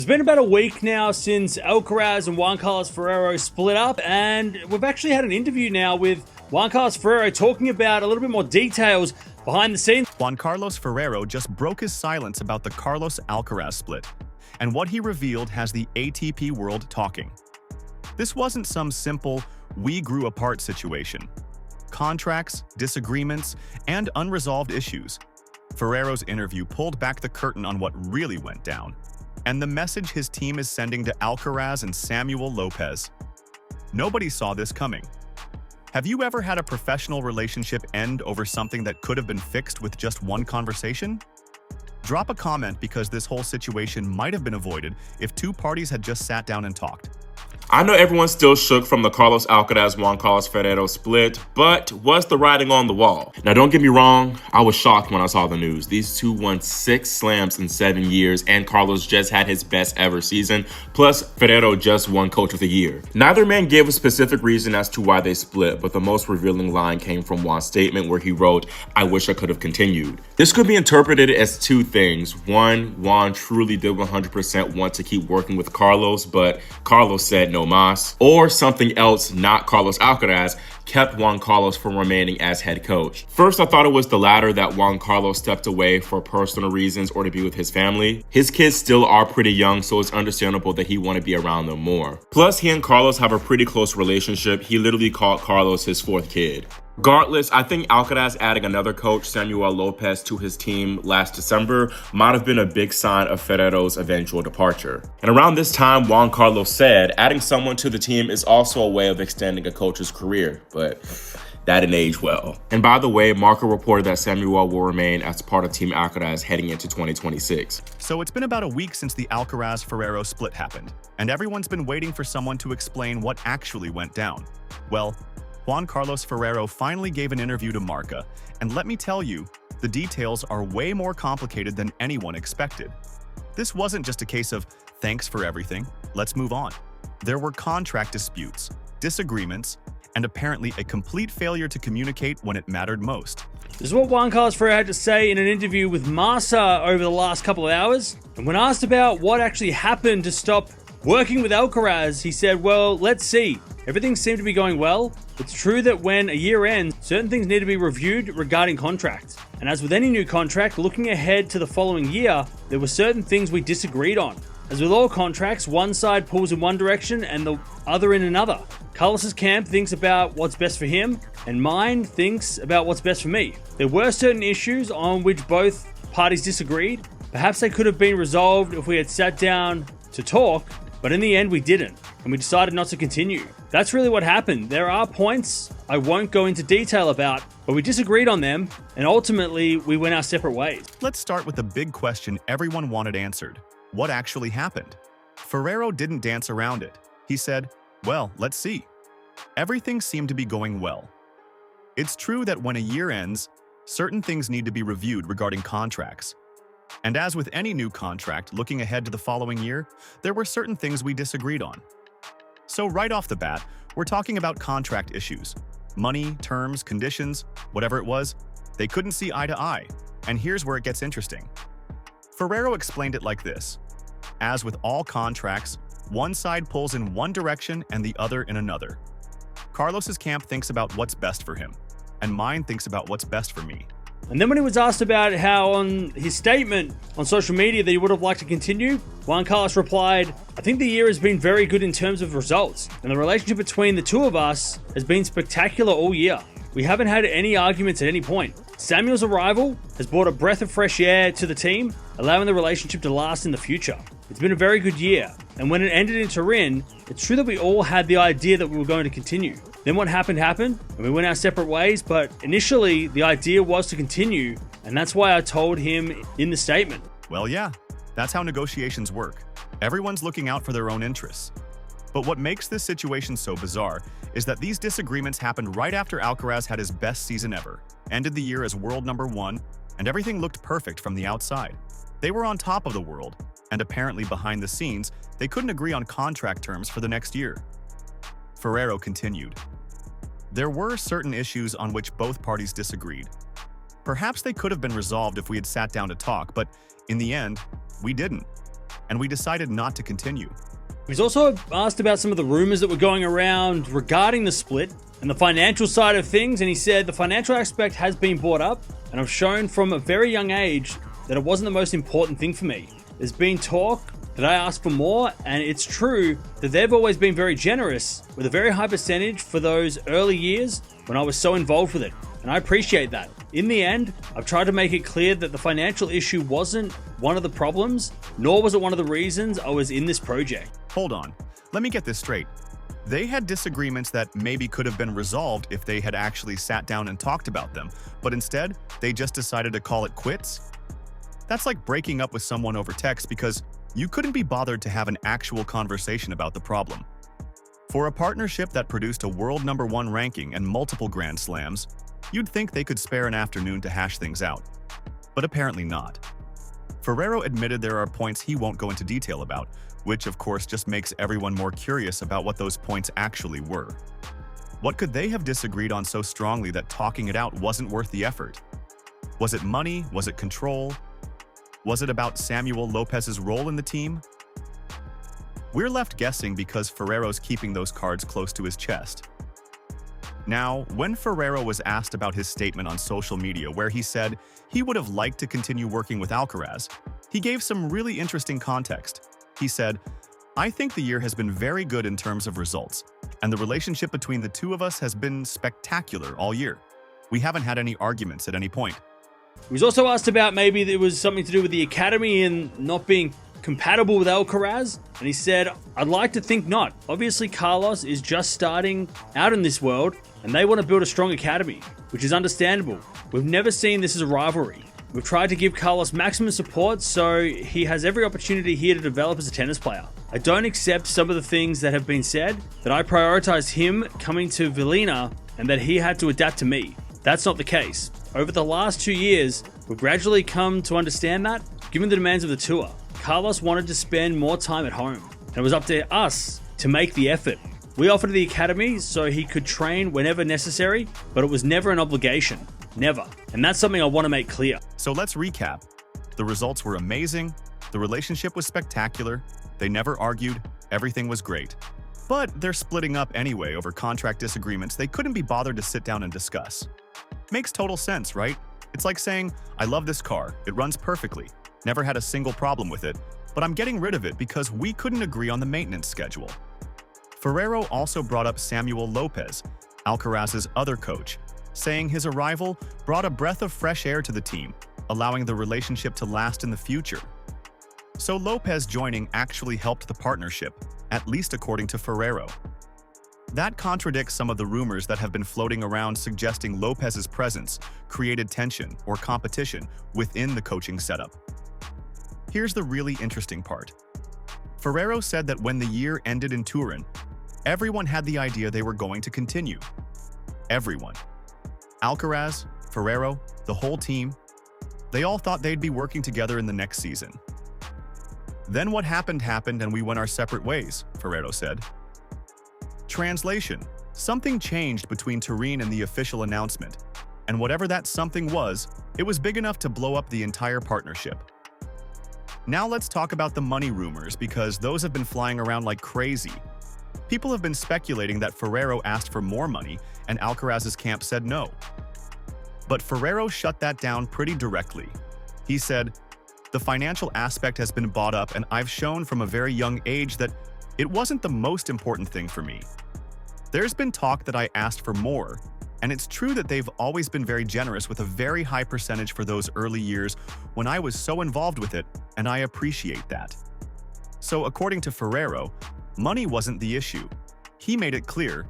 It's been about a week now since Alcaraz and Juan Ferreros split up, and we've actually had an interview now with Juan Ferrero talking about a little bit more details behind the scenes. Juan Ferrero just broke his silence about the Carlos Alcaraz split, and what he revealed has the ATP world talking. This wasn't some simple, we grew apart situation. Contracts, disagreements, and unresolved issues. Ferrero's interview pulled back the curtain on what really went down, and the message his team is sending to Alcaraz and Samuel Lopez. Nobody saw this coming. Have you ever had a professional relationship end over something that could have been fixed with just one conversation? Drop a comment because this whole situation might have been avoided if two parties had just sat down and talked. I know everyone's still shook from the Carlos Alcaraz Juan Ferrero split, but was the writing on the wall? Now don't get me wrong, I was shocked when I saw the news. These two won 6 slams in 7 years, and Carlos just had his best ever season, plus Ferrero just won Coach of the Year. Neither man gave a specific reason as to why they split, but the most revealing line came from Juan's statement where he wrote, "I wish I could have continued." This could be interpreted as two things. One, Juan truly did 100% want to keep working with Carlos, but Carlos said no mas, or something else not Carlos Alcaraz kept Juan Carlos from remaining as head coach. First, I thought it was the latter, that Juan Carlos stepped away for personal reasons or to be with his family. His kids still are pretty young, so it's understandable that he want to be around them more. Plus, he and Carlos have a pretty close relationship. He literally called Carlos his 4th kid. Regardless, I think Alcaraz adding another coach, Samuel Lopez, to his team last December might have been a big sign of Ferrero's eventual departure. And around this time, Juan Carlos said, adding someone to the team is also a way of extending a coach's career, but that didn't age well. And by the way, Marco reported that Samuel will remain as part of Team Alcaraz heading into 2026. So it's been about a week since the Alcaraz-Ferrero split happened, and everyone's been waiting for someone to explain what actually went down. Well, Juan Ferrero finally gave an interview to Marca, and let me tell you, the details are way more complicated than anyone expected. This wasn't just a case of, thanks for everything, let's move on. There were contract disputes, disagreements, and apparently a complete failure to communicate when it mattered most. This is what Juan Ferrero had to say in an interview with Marca over the last couple of hours. And when asked about what actually happened to stop working with Alcaraz, he said, well, let's see. Everything seemed to be going well. It's true that when a year ends, certain things need to be reviewed regarding contracts. And as with any new contract, looking ahead to the following year, there were certain things we disagreed on. As with all contracts, one side pulls in one direction and the other in another. Carlos's camp thinks about what's best for him, and mine thinks about what's best for me. There were certain issues on which both parties disagreed. Perhaps they could have been resolved if we had sat down to talk, but in the end we didn't, and we decided not to continue. That's really what happened. There are points I won't go into detail about, but we disagreed on them, and ultimately we went our separate ways. Let's start with the big question everyone wanted answered. What actually happened? Ferrero didn't dance around it. He said, well, let's see. Everything seemed to be going well. It's true that when a year ends, certain things need to be reviewed regarding contracts. And as with any new contract, looking ahead to the following year, there were certain things we disagreed on. So right off the bat, we're talking about contract issues. Money, terms, conditions, whatever it was, they couldn't see eye to eye. And here's where it gets interesting. Ferrero explained it like this. As with all contracts, one side pulls in one direction and the other in another. Carlos's camp thinks about what's best for him, and mine thinks about what's best for me. And then when he was asked about how on his statement on social media that he would have liked to continue, Juan Carlos replied, I think the year has been very good in terms of results, and the relationship between the two of us has been spectacular all year. We haven't had any arguments at any point. Samuel's arrival has brought a breath of fresh air to the team, allowing the relationship to last in the future. It's been a very good year, and when it ended in Turin, it's true that we all had the idea that we were going to continue. Then what happened, and we went our separate ways, but initially the idea was to continue, and that's why I told him in the statement. Well, yeah, that's how negotiations work. Everyone's looking out for their own interests. But what makes this situation so bizarre is that these disagreements happened right after Alcaraz had his best season ever, ended the year as world number 1, and everything looked perfect from the outside. They were on top of the world, and apparently behind the scenes, they couldn't agree on contract terms for the next year. Ferrero continued. There were certain issues on which both parties disagreed. Perhaps they could have been resolved if we had sat down to talk, but in the end, we didn't. and we decided not to continue. He's also asked about some of the rumors that were going around regarding the split and the financial side of things, and he said the financial aspect has been brought up, and I've shown from a very young age that it wasn't the most important thing for me. There's been talk that I asked for more, and it's true that they've always been very generous with a very high percentage for those early years when I was so involved with it, and I appreciate that. In the end, I've tried to make it clear that the financial issue wasn't one of the problems, nor was it one of the reasons I was in this project. Hold on, let me get this straight. They had disagreements that maybe could have been resolved if they had actually sat down and talked about them, but instead, they just decided to call it quits? That's like breaking up with someone over text because you couldn't be bothered to have an actual conversation about the problem. For a partnership that produced a world #1 ranking and multiple Grand Slams, you'd think they could spare an afternoon to hash things out. But apparently not. Ferrero admitted there are points he won't go into detail about, which of course just makes everyone more curious about what those points actually were. What could they have disagreed on so strongly that talking it out wasn't worth the effort? Was it money? Was it control? Was it about Samuel Lopez's role in the team? We're left guessing because Ferrero's keeping those cards close to his chest. Now, when Ferrero was asked about his statement on social media where he said he would have liked to continue working with Alcaraz, he gave some really interesting context. He said, "I think the year has been very good in terms of results, and the relationship between the two of us has been spectacular all year. We haven't had any arguments at any point." He was also asked about maybe there was something to do with the academy and not being compatible with Alcaraz, and he said, "I'd like to think not. Obviously, Carlos is just starting out in this world, and they want to build a strong academy, which is understandable. We've never seen this as a rivalry. We've tried to give Carlos maximum support, so he has every opportunity here to develop as a tennis player. I don't accept some of the things that have been said, that I prioritized him coming to Vilina and that he had to adapt to me. That's not the case. Over the last 2 years, we've gradually come to understand that, given the demands of the tour. Carlos wanted to spend more time at home, and it was up to us to make the effort. We offered the academy so he could train whenever necessary, but it was never an obligation. Never. And that's something I want to make clear." So let's recap. The results were amazing, the relationship was spectacular, they never argued, everything was great. But they're splitting up anyway over contract disagreements they couldn't be bothered to sit down and discuss. Makes total sense, right? It's like saying, "I love this car, it runs perfectly, never had a single problem with it, but I'm getting rid of it because we couldn't agree on the maintenance schedule." Ferrero also brought up Samuel Lopez, Alcaraz's other coach, saying his arrival brought a breath of fresh air to the team, allowing the relationship to last in the future. So Lopez joining actually helped the partnership, at least according to Ferrero. That contradicts some of the rumors that have been floating around suggesting Lopez's presence created tension or competition within the coaching setup. Here's the really interesting part. Ferrero said that when the year ended in Turin, everyone had the idea they were going to continue. Everyone. Alcaraz, Ferrero, the whole team, they all thought they'd be working together in the next season. Then what happened and we went our separate ways, Ferrero said. Translation: something changed between Turin and the official announcement, and whatever that something was, it was big enough to blow up the entire partnership. Now let's talk about the money rumors because those have been flying around like crazy. People have been speculating that Ferrero asked for more money and Alcaraz's camp said no. But Ferrero shut that down pretty directly. He said, "The financial aspect has been bought up and I've shown from a very young age that it wasn't the most important thing for me. There's been talk that I asked for more, and it's true that they've always been very generous with a very high percentage for those early years when I was so involved with it, and I appreciate that." So according to Ferrero, money wasn't the issue. He made it clear,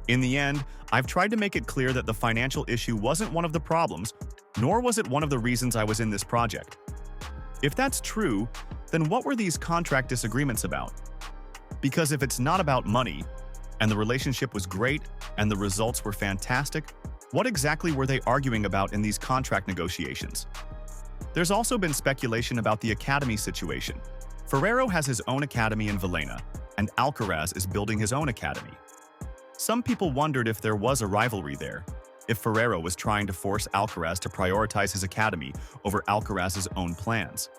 "In the end, I've tried to make it clear that the financial issue wasn't one of the problems, nor was it one of the reasons I was in this project." If that's true, then what were these contract disagreements about? Because if it's not about money, and the relationship was great, and the results were fantastic, what exactly were they arguing about in these contract negotiations? There's also been speculation about the academy situation. Ferrero has his own academy in Vilena, and Alcaraz is building his own academy. Some people wondered if there was a rivalry there, if Ferrero was trying to force Alcaraz to prioritize his academy over Alcaraz's own plans.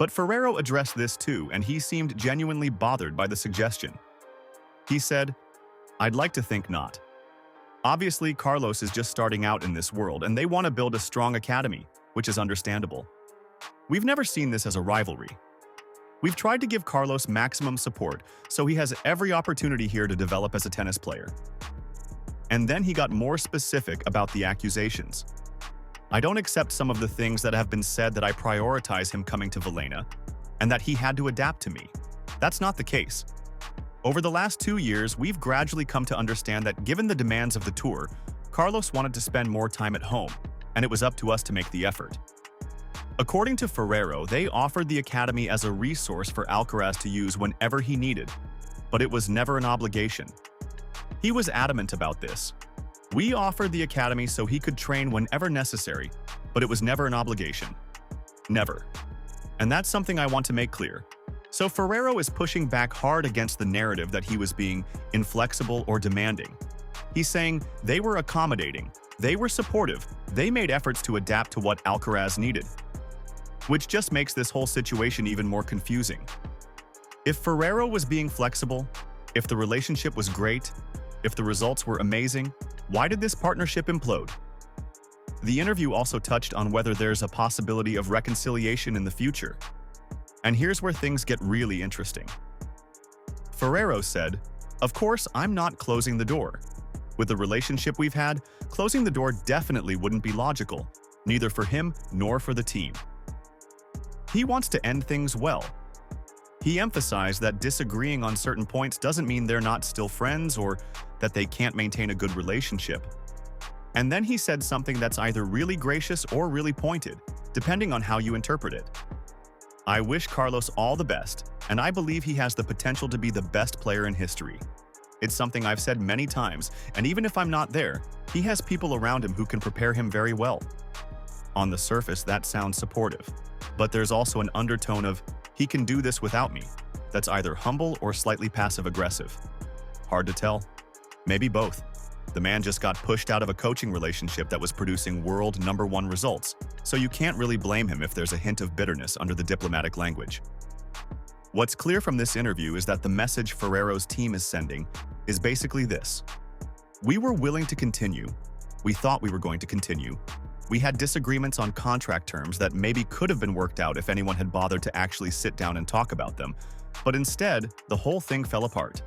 But Ferrero addressed this too, and he seemed genuinely bothered by the suggestion. He said, "I'd like to think not. Obviously, Carlos is just starting out in this world, and they want to build a strong academy, which is understandable. We've never seen this as a rivalry. We've tried to give Carlos maximum support, so he has every opportunity here to develop as a tennis player." And then he got more specific about the accusations. "I don't accept some of the things that have been said that I prioritize him coming to Vilena, and that he had to adapt to me. That's not the case. Over the last 2 years, we've gradually come to understand that given the demands of the tour, Carlos wanted to spend more time at home, and it was up to us to make the effort." According to Ferrero, they offered the academy as a resource for Alcaraz to use whenever he needed, but it was never an obligation. He was adamant about this. "We offered the academy so he could train whenever necessary, but it was never an obligation. Never." And that's something I want to make clear. So Ferrero is pushing back hard against the narrative that he was being inflexible or demanding. He's saying they were accommodating, they were supportive, they made efforts to adapt to what Alcaraz needed. Which just makes this whole situation even more confusing. If Ferrero was being flexible, if the relationship was great, if the results were amazing, why did this partnership implode? The interview also touched on whether there's a possibility of reconciliation in the future. And here's where things get really interesting. Ferrero said, "Of course, I'm not closing the door. With the relationship we've had, closing the door definitely wouldn't be logical, neither for him nor for the team. He wants to end things well." He emphasized that disagreeing on certain points doesn't mean they're not still friends or that they can't maintain a good relationship. And then he said something that's either really gracious or really pointed, depending on how you interpret it. "I wish Carlos all the best, and I believe he has the potential to be the best player in history. It's something I've said many times, and even if I'm not there, he has people around him who can prepare him very well." On the surface, that sounds supportive, but there's also an undertone of, "He can do this without me," that's either humble or slightly passive-aggressive. Hard to tell. Maybe both. The man just got pushed out of a coaching relationship that was producing world #1 results, so you can't really blame him if there's a hint of bitterness under the diplomatic language. What's clear from this interview is that the message Ferrero's team is sending is basically this: "We were willing to continue. We thought we were going to continue. We had disagreements on contract terms that maybe could have been worked out if anyone had bothered to actually sit down and talk about them, but instead, the whole thing fell apart.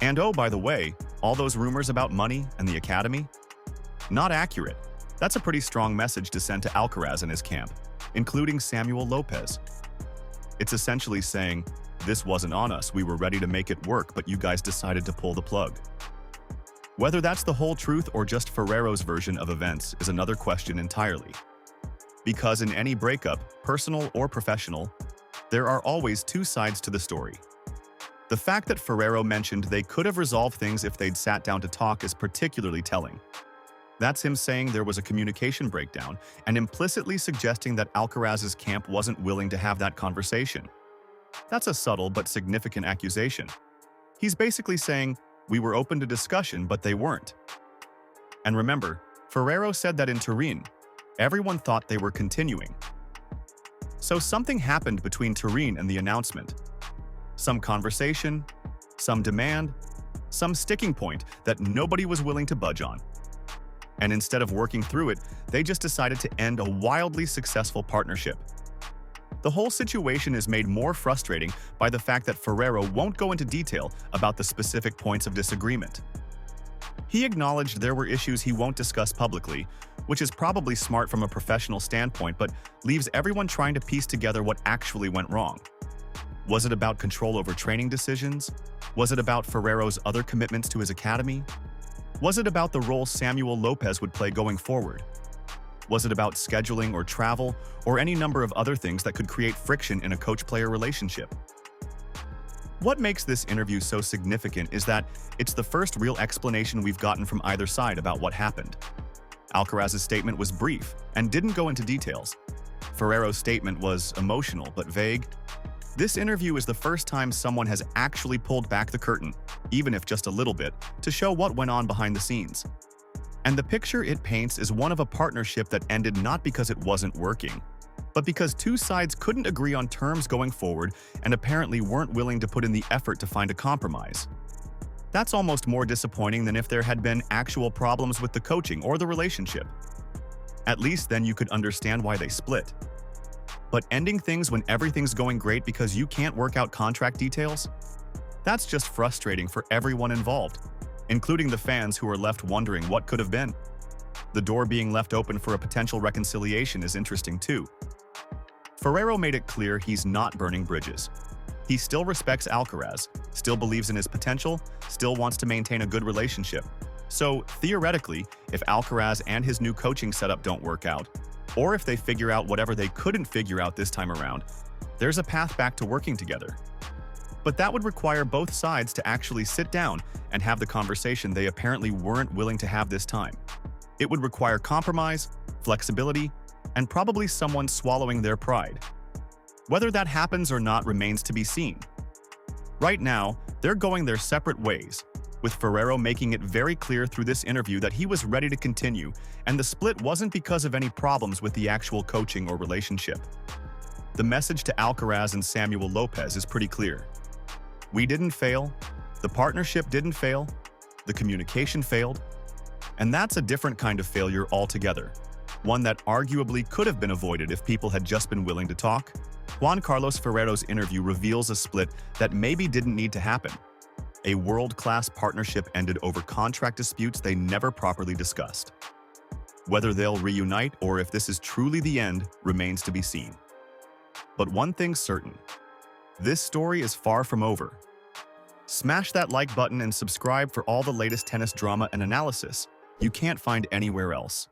And oh, by the way, all those rumors about money and the academy? Not accurate. That's a pretty strong message to send to Alcaraz and his camp, including Samuel Lopez. It's essentially saying, this wasn't on us, we were ready to make it work, but you guys decided to pull the plug." Whether that's the whole truth or just Ferrero's version of events is another question entirely. Because in any breakup, personal or professional, there are always two sides to the story. The fact that Ferrero mentioned they could have resolved things if they'd sat down to talk is particularly telling. That's him saying there was a communication breakdown and implicitly suggesting that Alcaraz's camp wasn't willing to have that conversation. That's a subtle but significant accusation. He's basically saying, we were open to discussion, but they weren't. And remember, Ferrero said that in Turin, everyone thought they were continuing. So something happened between Turin and the announcement. Some conversation, some demand, some sticking point that nobody was willing to budge on. And instead of working through it, they just decided to end a wildly successful partnership. The whole situation is made more frustrating by the fact that Ferrero won't go into detail about the specific points of disagreement. He acknowledged there were issues he won't discuss publicly, which is probably smart from a professional standpoint, but leaves everyone trying to piece together what actually went wrong. Was it about control over training decisions? Was it about Ferrero's other commitments to his academy? Was it about the role Samuel Lopez would play going forward? Was it about scheduling or travel, or any number of other things that could create friction in a coach-player relationship? What makes this interview so significant is that it's the first real explanation we've gotten from either side about what happened. Alcaraz's statement was brief and didn't go into details. Ferrero's statement was emotional but vague. This interview is the first time someone has actually pulled back the curtain, even if just a little bit, to show what went on behind the scenes. And the picture it paints is one of a partnership that ended not because it wasn't working, but because two sides couldn't agree on terms going forward and apparently weren't willing to put in the effort to find a compromise. That's almost more disappointing than if there had been actual problems with the coaching or the relationship. At least then you could understand why they split. But ending things when everything's going great because you can't work out contract details? That's just frustrating for everyone involved, including the fans who are left wondering what could have been. The door being left open for a potential reconciliation is interesting too. Ferrero made it clear he's not burning bridges. He still respects Alcaraz, still believes in his potential, still wants to maintain a good relationship. So, theoretically, if Alcaraz and his new coaching setup don't work out, or if they figure out whatever they couldn't figure out this time around, there's a path back to working together. But that would require both sides to actually sit down and have the conversation they apparently weren't willing to have this time. It would require compromise, flexibility, and probably someone swallowing their pride. Whether that happens or not remains to be seen. Right now, they're going their separate ways, with Ferrero making it very clear through this interview that he was ready to continue, and the split wasn't because of any problems with the actual coaching or relationship. The message to Alcaraz and Samuel Lopez is pretty clear. We didn't fail, the partnership didn't fail, the communication failed, and that's a different kind of failure altogether, one that arguably could have been avoided if people had just been willing to talk. Juan Carlos Ferrero's interview reveals a split that maybe didn't need to happen. A world-class partnership ended over contract disputes they never properly discussed. Whether they'll reunite or if this is truly the end remains to be seen. But one thing's certain, this story is far from over. Smash that like button and subscribe for all the latest tennis drama and analysis you can't find anywhere else.